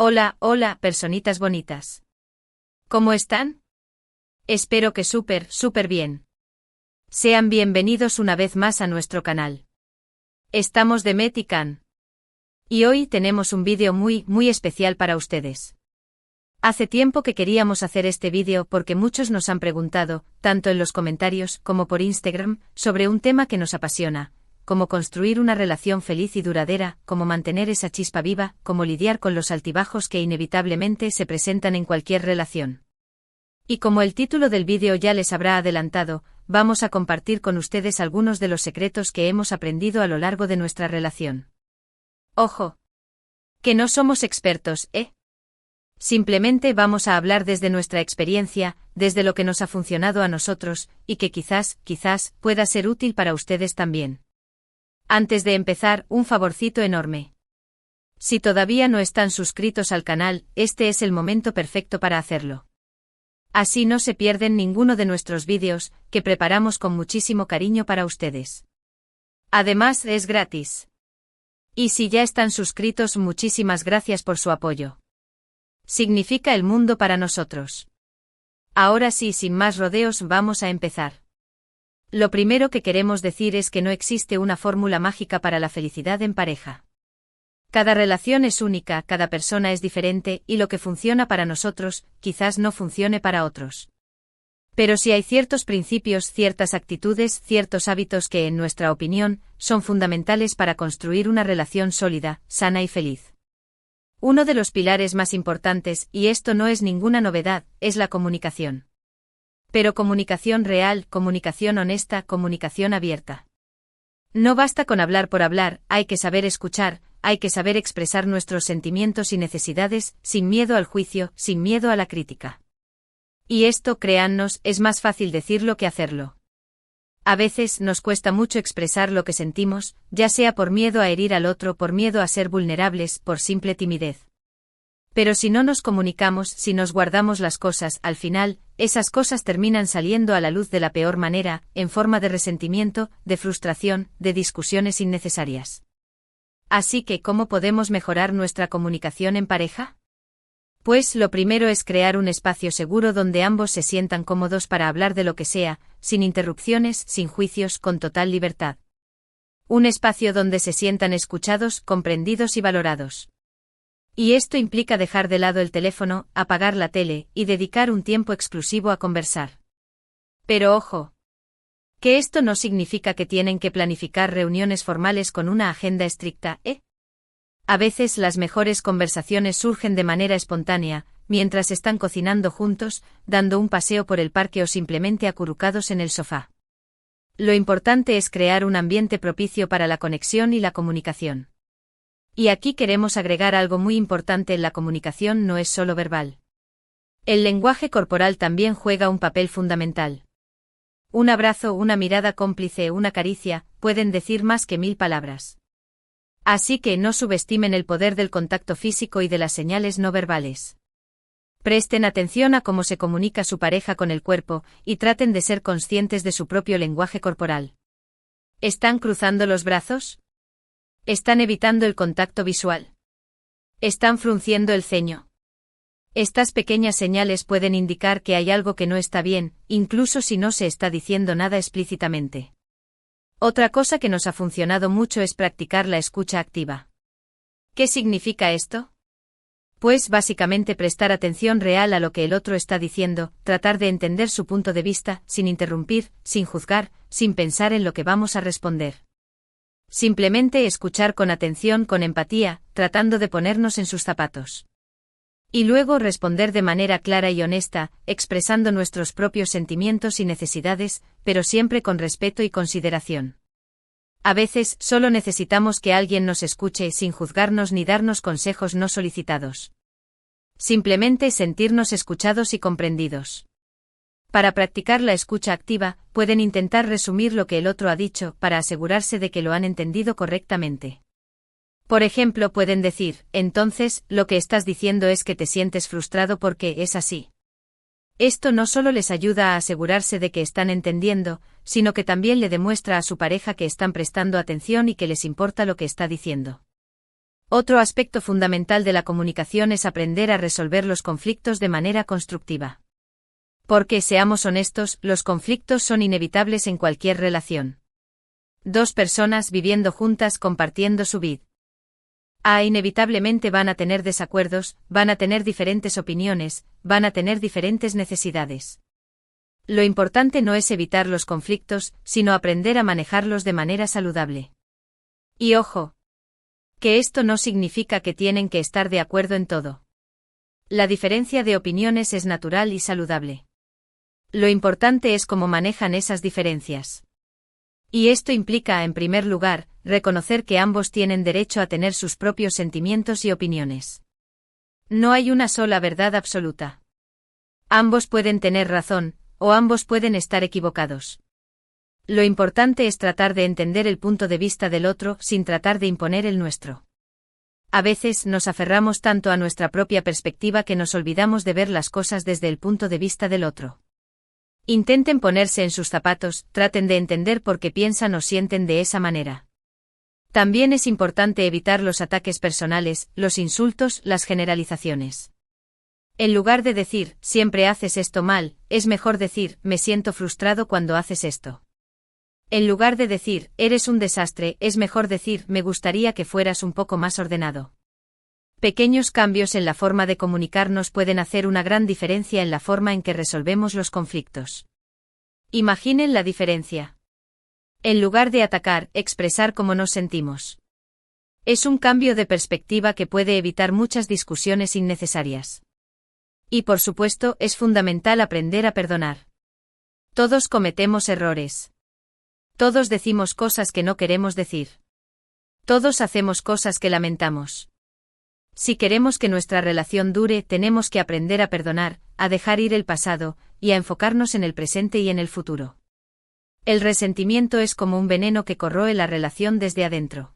Hola, hola, personitas bonitas. ¿Cómo están? Espero que súper bien. Sean bienvenidos una vez más a nuestro canal. Estamos de Met y Can. Y hoy tenemos un vídeo muy especial para ustedes. Hace tiempo que queríamos hacer este vídeo porque muchos nos han preguntado, tanto en los comentarios como por Instagram, sobre un tema que nos apasiona. Cómo construir una relación feliz y duradera, cómo mantener esa chispa viva, cómo lidiar con los altibajos que inevitablemente se presentan en cualquier relación. Y como el título del vídeo ya les habrá adelantado, vamos a compartir con ustedes algunos de los secretos que hemos aprendido a lo largo de nuestra relación. Ojo, que no somos expertos, ¿eh? Simplemente vamos a hablar desde nuestra experiencia, desde lo que nos ha funcionado a nosotros, y que quizás pueda ser útil para ustedes también. Antes de empezar, un favorcito enorme. Si todavía no están suscritos al canal, este es el momento perfecto para hacerlo. Así no se pierden ninguno de nuestros vídeos, que preparamos con muchísimo cariño para ustedes. Además, es gratis. Y si ya están suscritos, muchísimas gracias por su apoyo. Significa el mundo para nosotros. Ahora sí, sin más rodeos, vamos a empezar. Lo primero que queremos decir es que no existe una fórmula mágica para la felicidad en pareja. Cada relación es única, cada persona es diferente, y lo que funciona para nosotros, quizás no funcione para otros. Pero sí hay ciertos principios, ciertas actitudes, ciertos hábitos que, en nuestra opinión, son fundamentales para construir una relación sólida, sana y feliz. Uno de los pilares más importantes, y esto no es ninguna novedad, es la comunicación. Pero comunicación real, comunicación honesta, comunicación abierta. No basta con hablar por hablar, hay que saber escuchar, hay que saber expresar nuestros sentimientos y necesidades, sin miedo al juicio, sin miedo a la crítica. Y esto, créannos, es más fácil decirlo que hacerlo. A veces nos cuesta mucho expresar lo que sentimos, ya sea por miedo a herir al otro, por miedo a ser vulnerables, por simple timidez. Pero si no nos comunicamos, si nos guardamos las cosas, al final, esas cosas terminan saliendo a la luz de la peor manera, en forma de resentimiento, de frustración, de discusiones innecesarias. Así que, ¿cómo podemos mejorar nuestra comunicación en pareja? Pues lo primero es crear un espacio seguro donde ambos se sientan cómodos para hablar de lo que sea, sin interrupciones, sin juicios, con total libertad. Un espacio donde se sientan escuchados, comprendidos y valorados. Y esto implica dejar de lado el teléfono, apagar la tele, y dedicar un tiempo exclusivo a conversar. Pero ojo, que esto no significa que tienen que planificar reuniones formales con una agenda estricta, ¿eh? A veces las mejores conversaciones surgen de manera espontánea, mientras están cocinando juntos, dando un paseo por el parque o simplemente acurrucados en el sofá. Lo importante es crear un ambiente propicio para la conexión y la comunicación. Y aquí queremos agregar algo muy importante: en la comunicación no es solo verbal. El lenguaje corporal también juega un papel fundamental. Un abrazo, una mirada cómplice, una caricia, pueden decir más que 1000 palabras. Así que no subestimen el poder del contacto físico y de las señales no verbales. Presten atención a cómo se comunica su pareja con el cuerpo, y traten de ser conscientes de su propio lenguaje corporal. ¿Están cruzando los brazos? ¿Están evitando el contacto visual? ¿Están frunciendo el ceño? Estas pequeñas señales pueden indicar que hay algo que no está bien, incluso si no se está diciendo nada explícitamente. Otra cosa que nos ha funcionado mucho es practicar la escucha activa. ¿Qué significa esto? Pues básicamente prestar atención real a lo que el otro está diciendo, tratar de entender su punto de vista, sin interrumpir, sin juzgar, sin pensar en lo que vamos a responder. Simplemente escuchar con atención, con empatía, tratando de ponernos en sus zapatos. Y luego responder de manera clara y honesta, expresando nuestros propios sentimientos y necesidades, pero siempre con respeto y consideración. A veces, solo necesitamos que alguien nos escuche sin juzgarnos ni darnos consejos no solicitados. Simplemente sentirnos escuchados y comprendidos. Para practicar la escucha activa, pueden intentar resumir lo que el otro ha dicho, para asegurarse de que lo han entendido correctamente. Por ejemplo, pueden decir: entonces, lo que estás diciendo es que te sientes frustrado porque es así. Esto no solo les ayuda a asegurarse de que están entendiendo, sino que también le demuestra a su pareja que están prestando atención y que les importa lo que está diciendo. Otro aspecto fundamental de la comunicación es aprender a resolver los conflictos de manera constructiva. Porque, seamos honestos, los conflictos son inevitables en cualquier relación. Dos personas viviendo juntas compartiendo su vida. Inevitablemente van a tener desacuerdos, van a tener diferentes opiniones, van a tener diferentes necesidades. Lo importante no es evitar los conflictos, sino aprender a manejarlos de manera saludable. Y ojo, que esto no significa que tienen que estar de acuerdo en todo. La diferencia de opiniones es natural y saludable. Lo importante es cómo manejan esas diferencias. Y esto implica, en primer lugar, reconocer que ambos tienen derecho a tener sus propios sentimientos y opiniones. No hay una sola verdad absoluta. Ambos pueden tener razón, o ambos pueden estar equivocados. Lo importante es tratar de entender el punto de vista del otro sin tratar de imponer el nuestro. A veces nos aferramos tanto a nuestra propia perspectiva que nos olvidamos de ver las cosas desde el punto de vista del otro. Intenten ponerse en sus zapatos, traten de entender por qué piensan o sienten de esa manera. También es importante evitar los ataques personales, los insultos, las generalizaciones. En lugar de decir, siempre haces esto mal, es mejor decir, me siento frustrado cuando haces esto. En lugar de decir, eres un desastre, es mejor decir, me gustaría que fueras un poco más ordenado. Pequeños cambios en la forma de comunicarnos pueden hacer una gran diferencia en la forma en que resolvemos los conflictos. Imaginen la diferencia. En lugar de atacar, expresar cómo nos sentimos. Es un cambio de perspectiva que puede evitar muchas discusiones innecesarias. Y por supuesto, es fundamental aprender a perdonar. Todos cometemos errores. Todos decimos cosas que no queremos decir. Todos hacemos cosas que lamentamos. Si queremos que nuestra relación dure, tenemos que aprender a perdonar, a dejar ir el pasado, y a enfocarnos en el presente y en el futuro. El resentimiento es como un veneno que corroe la relación desde adentro.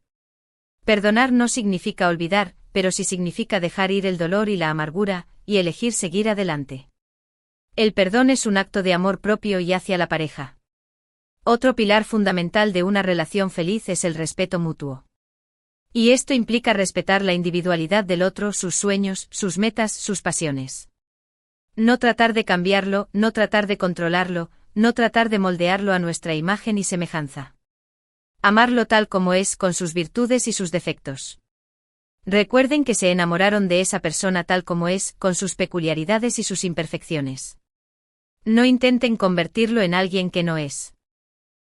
Perdonar no significa olvidar, pero sí significa dejar ir el dolor y la amargura, y elegir seguir adelante. El perdón es un acto de amor propio y hacia la pareja. Otro pilar fundamental de una relación feliz es el respeto mutuo. Y esto implica respetar la individualidad del otro, sus sueños, sus metas, sus pasiones. No tratar de cambiarlo, no tratar de controlarlo, no tratar de moldearlo a nuestra imagen y semejanza. Amarlo tal como es, con sus virtudes y sus defectos. Recuerden que se enamoraron de esa persona tal como es, con sus peculiaridades y sus imperfecciones. No intenten convertirlo en alguien que no es.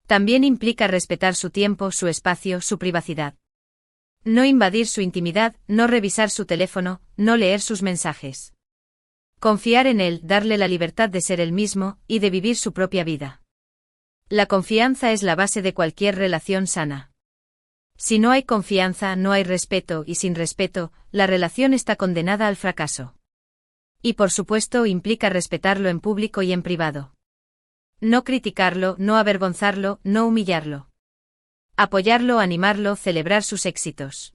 También implica respetar su tiempo, su espacio, su privacidad. No invadir su intimidad, no revisar su teléfono, no leer sus mensajes. Confiar en él, darle la libertad de ser él mismo, y de vivir su propia vida. La confianza es la base de cualquier relación sana. Si no hay confianza, no hay respeto, y sin respeto, la relación está condenada al fracaso. Y por supuesto implica respetarlo en público y en privado. No criticarlo, no avergonzarlo, no humillarlo. Apoyarlo, animarlo, celebrar sus éxitos.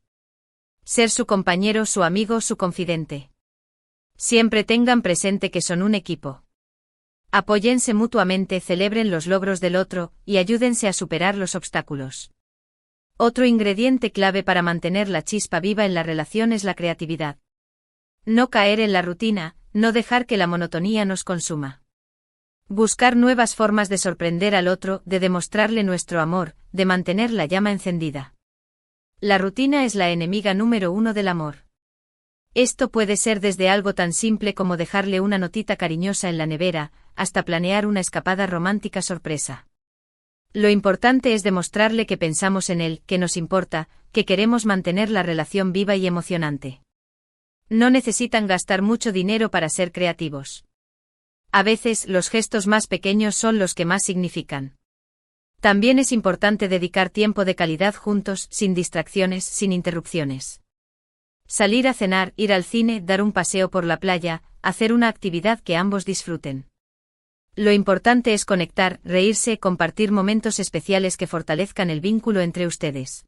Ser su compañero, su amigo, su confidente. Siempre tengan presente que son un equipo. Apóyense mutuamente, celebren los logros del otro, y ayúdense a superar los obstáculos. Otro ingrediente clave para mantener la chispa viva en la relación es la creatividad. No caer en la rutina, no dejar que la monotonía nos consuma. Buscar nuevas formas de sorprender al otro, de demostrarle nuestro amor, de mantener la llama encendida. La rutina es la enemiga número 1 del amor. Esto puede ser desde algo tan simple como dejarle una notita cariñosa en la nevera, hasta planear una escapada romántica sorpresa. Lo importante es demostrarle que pensamos en él, que nos importa, que queremos mantener la relación viva y emocionante. No necesitan gastar mucho dinero para ser creativos. A veces, los gestos más pequeños son los que más significan. También es importante dedicar tiempo de calidad juntos, sin distracciones, sin interrupciones. Salir a cenar, ir al cine, dar un paseo por la playa, hacer una actividad que ambos disfruten. Lo importante es conectar, reírse, compartir momentos especiales que fortalezcan el vínculo entre ustedes.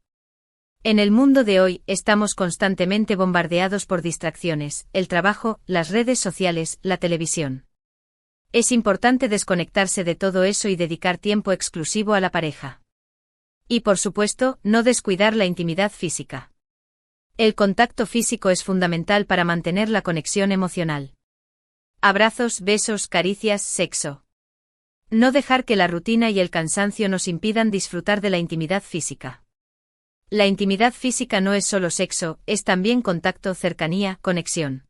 En el mundo de hoy, estamos constantemente bombardeados por distracciones, el trabajo, las redes sociales, la televisión. Es importante desconectarse de todo eso y dedicar tiempo exclusivo a la pareja. Y por supuesto, no descuidar la intimidad física. El contacto físico es fundamental para mantener la conexión emocional. Abrazos, besos, caricias, sexo. No dejar que la rutina y el cansancio nos impidan disfrutar de la intimidad física. La intimidad física no es solo sexo, es también contacto, cercanía, conexión.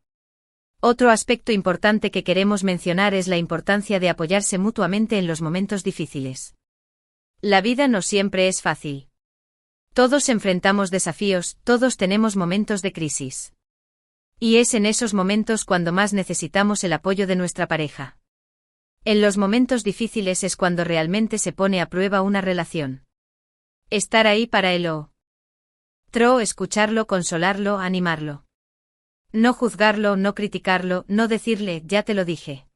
Otro aspecto importante que queremos mencionar es la importancia de apoyarse mutuamente en los momentos difíciles. La vida no siempre es fácil. Todos enfrentamos desafíos, todos tenemos momentos de crisis. Y es en esos momentos cuando más necesitamos el apoyo de nuestra pareja. En los momentos difíciles es cuando realmente se pone a prueba una relación. Estar ahí para él o otro, escucharlo, consolarlo, animarlo. No juzgarlo, no criticarlo, no decirle, ya te lo dije.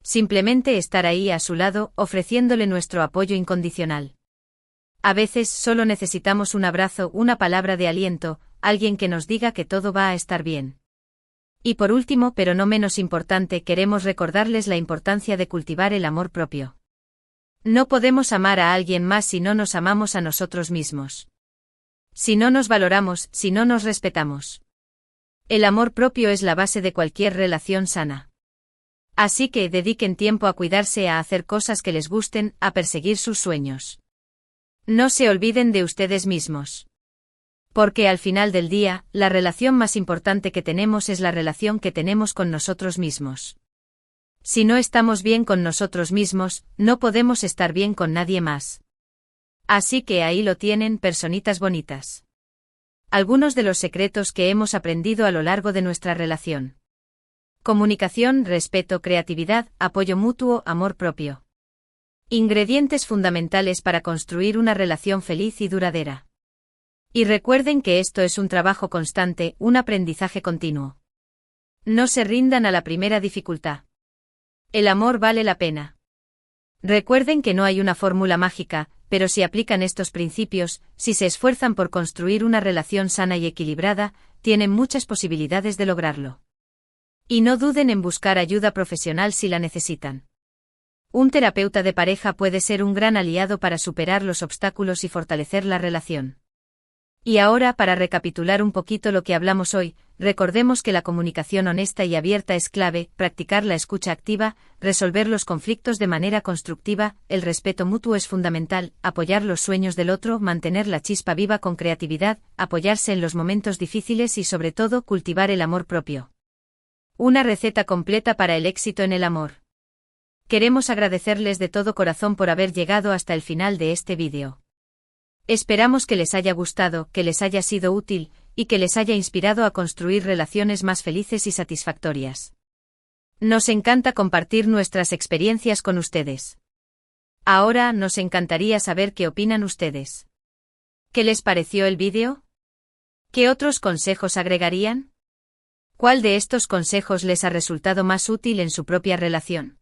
Simplemente estar ahí a su lado, ofreciéndole nuestro apoyo incondicional. A veces solo necesitamos un abrazo, una palabra de aliento, alguien que nos diga que todo va a estar bien. Y por último, pero no menos importante, queremos recordarles la importancia de cultivar el amor propio. No podemos amar a alguien más si no nos amamos a nosotros mismos. Si no nos valoramos, si no nos respetamos. El amor propio es la base de cualquier relación sana. Así que dediquen tiempo a cuidarse, a hacer cosas que les gusten, a perseguir sus sueños. No se olviden de ustedes mismos. Porque al final del día, la relación más importante que tenemos es la relación que tenemos con nosotros mismos. Si no estamos bien con nosotros mismos, no podemos estar bien con nadie más. Así que ahí lo tienen, personitas bonitas. Algunos de los secretos que hemos aprendido a lo largo de nuestra relación. Comunicación, respeto, creatividad, apoyo mutuo, amor propio. Ingredientes fundamentales para construir una relación feliz y duradera. Y recuerden que esto es un trabajo constante, un aprendizaje continuo. No se rindan a la primera dificultad. El amor vale la pena. Recuerden que no hay una fórmula mágica, pero si aplican estos principios, si se esfuerzan por construir una relación sana y equilibrada, tienen muchas posibilidades de lograrlo. Y no duden en buscar ayuda profesional si la necesitan. Un terapeuta de pareja puede ser un gran aliado para superar los obstáculos y fortalecer la relación. Y ahora, para recapitular un poquito lo que hablamos hoy, recordemos que la comunicación honesta y abierta es clave, practicar la escucha activa, resolver los conflictos de manera constructiva, el respeto mutuo es fundamental, apoyar los sueños del otro, mantener la chispa viva con creatividad, apoyarse en los momentos difíciles y sobre todo cultivar el amor propio. Una receta completa para el éxito en el amor. Queremos agradecerles de todo corazón por haber llegado hasta el final de este vídeo. Esperamos que les haya gustado, que les haya sido útil, y que les haya inspirado a construir relaciones más felices y satisfactorias. Nos encanta compartir nuestras experiencias con ustedes. Ahora nos encantaría saber qué opinan ustedes. ¿Qué les pareció el vídeo? ¿Qué otros consejos agregarían? ¿Cuál de estos consejos les ha resultado más útil en su propia relación?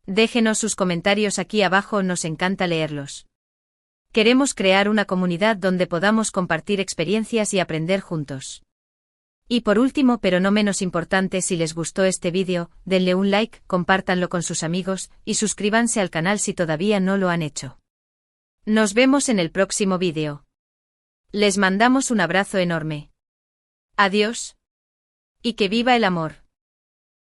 Déjenos sus comentarios aquí abajo, nos encanta leerlos. Queremos crear una comunidad donde podamos compartir experiencias y aprender juntos. Y por último, pero no menos importante, si les gustó este vídeo, denle un like, compártanlo con sus amigos, y suscríbanse al canal si todavía no lo han hecho. Nos vemos en el próximo vídeo. Les mandamos un abrazo enorme. Adiós. Y que viva el amor.